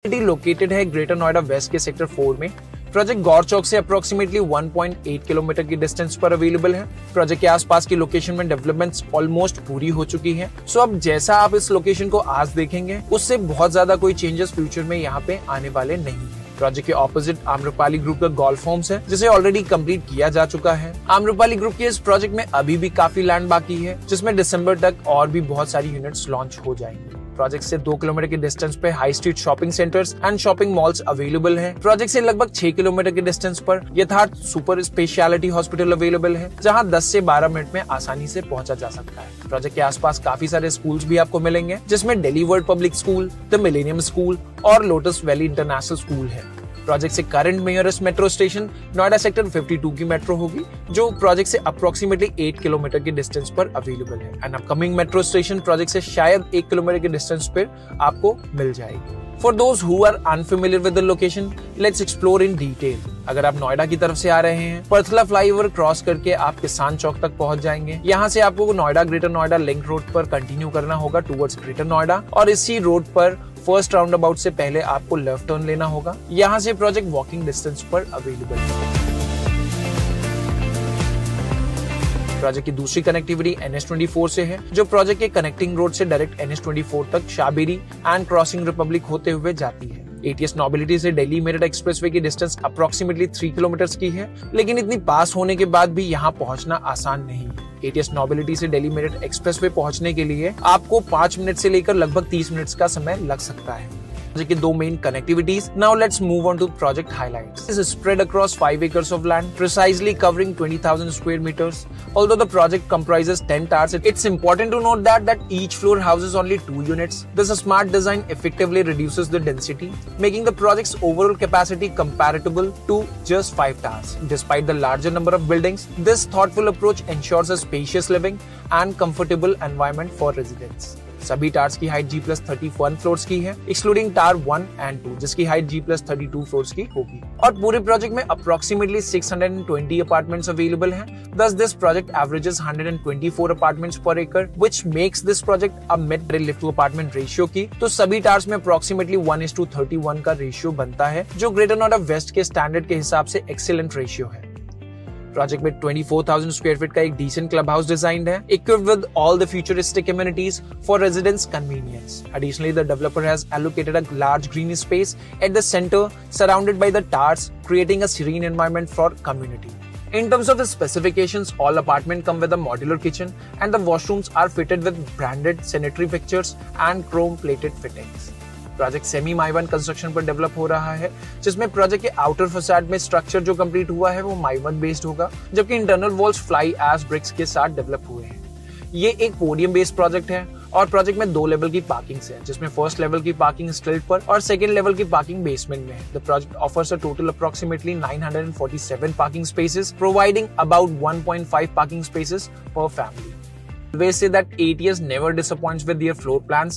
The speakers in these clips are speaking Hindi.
लोकेटेड है ग्रेटर नोएडा वेस्ट के सेक्टर 4 में। प्रोजेक्ट गौर चौक से अप्रोक्सीमेटली 1.8 किलोमीटर की डिस्टेंस पर अवेलेबल है। प्रोजेक्ट के आसपास की लोकेशन में डेवलपमेंट्स ऑलमोस्ट पूरी हो चुकी है। सो अब जैसा आप इस लोकेशन को आज देखेंगे उससे बहुत ज्यादा कोई चेंजेस फ्यूचर में यहाँ पे आने वाले नहीं है। प्रोजेक्ट के ऑपोजिट आम्रपाली ग्रुप का गोल्फ होम्स है जिसे ऑलरेडी कंप्लीट किया जा चुका है। आम्रपाली ग्रुप के इस प्रोजेक्ट में अभी भी काफी लैंड बाकी है जिसमें दिसंबर तक और भी बहुत सारी यूनिट्स लॉन्च हो जाएंगी। प्रोजेक्ट से 2 किलोमीटर के डिस्टेंस पे high street shopping centres and shopping malls available है। प्रोजेक्ट से लगभग 6 किलोमीटर के डिस्टेंस पर यथार्थ सुपर स्पेशलिटी हॉस्पिटल अवेलेबल है जहां 10 से 12 मिनट में आसानी से पहुंचा जा सकता है। प्रोजेक्ट के आसपास काफी सारे स्कूल्स भी आपको मिलेंगे जिसमें Delhi world public school, the millennium school और लोटस वैली इंटरनेशनल स्कूल है। प्रोजेक्ट से करंट मेयरस्ट मेट्रो स्टेशन नोएडा सेक्टर 52 की मेट्रो होगी जो प्रोजेक्ट से अप्रोक्सीमेटली 8 किलोमीटर के डिस्टेंस पर अवेलेबल है। And upcoming metro station project से शायद 1 किलोमीटर के डिस्टेंस पर आपको मिल जाएगी। For those who are unfamiliar with the location, let's explore in detail. अगर आप नोएडा की तरफ से आ रहे हैं, परथला फ्लाईओवर क्रॉस करके आप किसान चौक तक पहुंच जाएंगे। यहाँ से आपको Noida greater Noida link road पर कंटिन्यू करना होगा टुवर्ड्स ग्रेटर नोएडा और इसी रोड पर फर्स्ट राउंड अबाउट से पहले आपको लेफ्ट टर्न लेना होगा। यहाँ से प्रोजेक्ट वॉकिंग डिस्टेंस पर अवेलेबल है। प्रोजेक्ट की दूसरी कनेक्टिविटी NH24 से है जो प्रोजेक्ट के कनेक्टिंग रोड से डायरेक्ट NH24 तक शाबेरी एंड क्रॉसिंग रिपब्लिक होते हुए जाती है। ATS नोबिलिटी से दिल्ली मेरठ एक्सप्रेसवे की डिस्टेंस अप्रोक्सीमेटली 3 किलोमीटर की है, लेकिन इतनी पास होने के बाद भी यहाँ पहुँचना आसान नहीं है। ATS नोबिलिटी से दिल्ली मेरठ एक्सप्रेसवे पहुँचने के लिए आपको 5 मिनट से लेकर लगभग 30 मिनट का समय लग सकता है। के 2 main connectivities. Now let's move on to project highlights. This is spread across 5 acres of land, precisely covering 20,000 square meters. Although the project comprises 10 towers, it's important to note that each floor houses only 2 units. This smart design effectively reduces the density, making the project's overall capacity comparable to just 5 towers. Despite the larger number of buildings, this thoughtful approach ensures a spacious living and comfortable environment for residents. सभी टावर्स की हाइट G+31 फ्लोर्स की है, एक्सक्लूडिंग टावर 1 एंड 2 जिसकी हाइट G+32 फ्लोर्स की होगी। और पूरे प्रोजेक्ट में अप्रोक्सीमेटली 620 अपार्टमेंट्स अवेलेबल हैं। Thus this project averages 124 apartments per acre, which makes this project a mid lift to apartment ratio की। तो सभी टावर्स में अप्रोक्सीमेटली 1:31 का रेशियो बनता है जो ग्रेटर नोएडा वेस्ट के स्टैंडर्ड के हिसाब से एक्सीलेंट रेशियो है। प्रोजेक्ट में 24,000 स्क्वायर फीट का एक डिसेंट क्लब हाउस डिजाइन्ड है, equipped with all the futuristic amenities for residents' convenience. Additionally, the developer has allocated a large green space at the center, surrounded by the towers, creating a serene environment for community. In terms of the specifications, all apartments come with a modular kitchen, and the washrooms are fitted with branded sanitary fixtures and chrome-plated fittings. Project semi Mivan construction पर डेवलप हो रहा है जिसमें प्रोजेक्ट के आउटर फसाड में स्ट्रक्चर जो कंप्लीट हुआ है वो माइवन बेस्ड होगा, जबकि internal walls fly ash bricks के साथ डेवलप हुए हैं। ये एक पोडियम बेस्ड प्रोजेक्ट है और प्रोजेक्ट में 2 लेवल की पार्किंग्स है जिसमें फर्स्ट लेवल की पार्किंग स्टिल्ट पर और सेकंड लेवल की पार्किंग बेसमेंट में है। The project offers a total approximately 947 parking spaces, providing about 1.5 parking spaces पर family. They say that ATS never disappoints with their floor plans.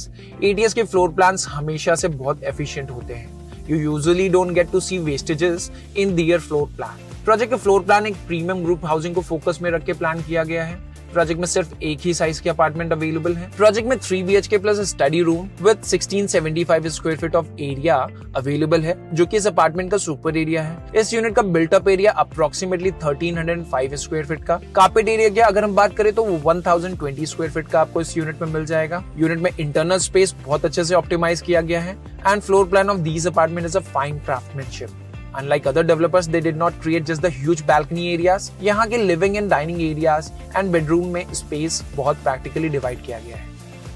ATS के floor plans हमेशा से बहुत efficient होते हैं। You usually don't get to see wastages in their floor plan. Project का फ्लोर प्लान एक प्रीमियम ग्रुप हाउसिंग को फोकस में रख के प्लान किया गया है। प्रोजेक्ट में सिर्फ एक ही साइज के अपार्टमेंट अवेलेबल है। प्रोजेक्ट में 3 BHK plus study room with 1675 square feet of area available है जो कि इस अपार्टमेंट का सुपर एरिया है। इस यूनिट का built up area approximately 1305 square feet का। कार्पेट एरिया की अगर हम बात करें तो वो 1020 स्क्वायर फीट का आपको इस यूनिट में मिल जाएगा। यूनिट में इंटरनल स्पेस बहुत अच्छे से ऑप्टिमाइज किया गया है and floor plan of these apartment is a fine craftsmanship. Unlike other developers, they did not create just the huge balcony areas. यहाँ के living and dining areas and bedroom में space बहुत practically divide किया गया है।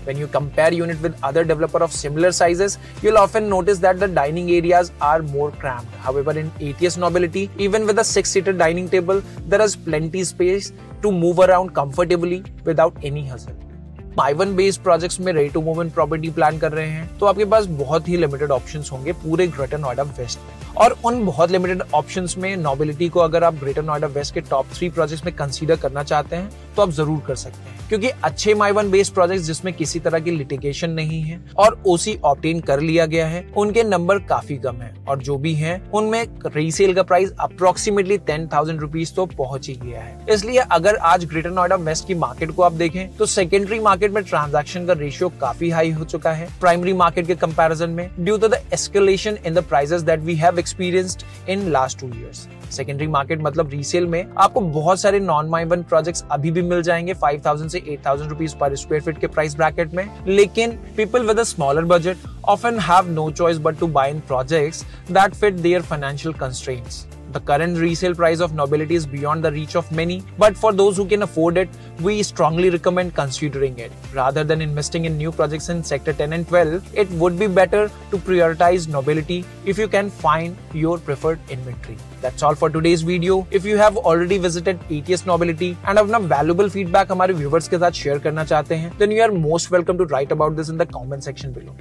When you compare unit with other developer of similar sizes, you'll often notice that the dining areas are more cramped. However, in ATS Nobility, even with a 6-seater dining table, there is plenty space to move around comfortably without any hassle. Mivan based projects में ready to move in property plan कर रहे हैं तो आपके पास बहुत ही लिमिटेड ऑप्शंस होंगे पूरे ग्रेटर नोएडा वेस्ट में, और उन बहुत लिमिटेड ऑप्शंस में नोबिलिटी को अगर आप ग्रेटर नोएडा वेस्ट के टॉप 3 प्रोजेक्ट्स में कंसीडर करना चाहते हैं तो आप जरूर कर सकते हैं, क्योंकि अच्छे माई-1 बेस्ड प्रोजेक्ट्स जिसमें किसी तरह की लिटिगेशन नहीं है और ओसी ऑब्टेन कर लिया गया है, उनके नंबर काफी कम है, और जो भी हैं उनमें रीसेल का प्राइस अप्रोक्सीमेटली 10,000 रुपीज तो पहुंच ही गया है। इसलिए अगर आज ग्रेटर नोएडा वेस्ट की मार्केट को आप देखें तो सेकेंडरी मार्केट में ट्रांजैक्शन का रेशियो काफी हाई हो चुका है प्राइमरी मार्केट के कंपैरिजन में, due to the escalation in the prices that we have experienced in last 2 years। Secondary market मतलब रीसेल में आपको बहुत सारे नॉन माई-1 प्रोजेक्ट्स अभी भी मिल जाएंगे 5,000 से 8,000 रुपीज पर स्क्वायर फीट के प्राइस ब्रैकेट में, लेकिन people with a smaller budget often have no choice but to buy in projects that fit their financial constraints. The current resale price of Nobility is beyond the reach of many, but for those who can afford it, we strongly recommend considering it. Rather than investing in new projects in Sector 10 and 12, it would be better to prioritize Nobility if you can find your preferred inventory. That's all for today's video. If you have already visited ATS Nobility and अपना valuable feedback हमारे viewers के साथ share करना चाहते हैं, then you are most welcome to write about this in the comment section below.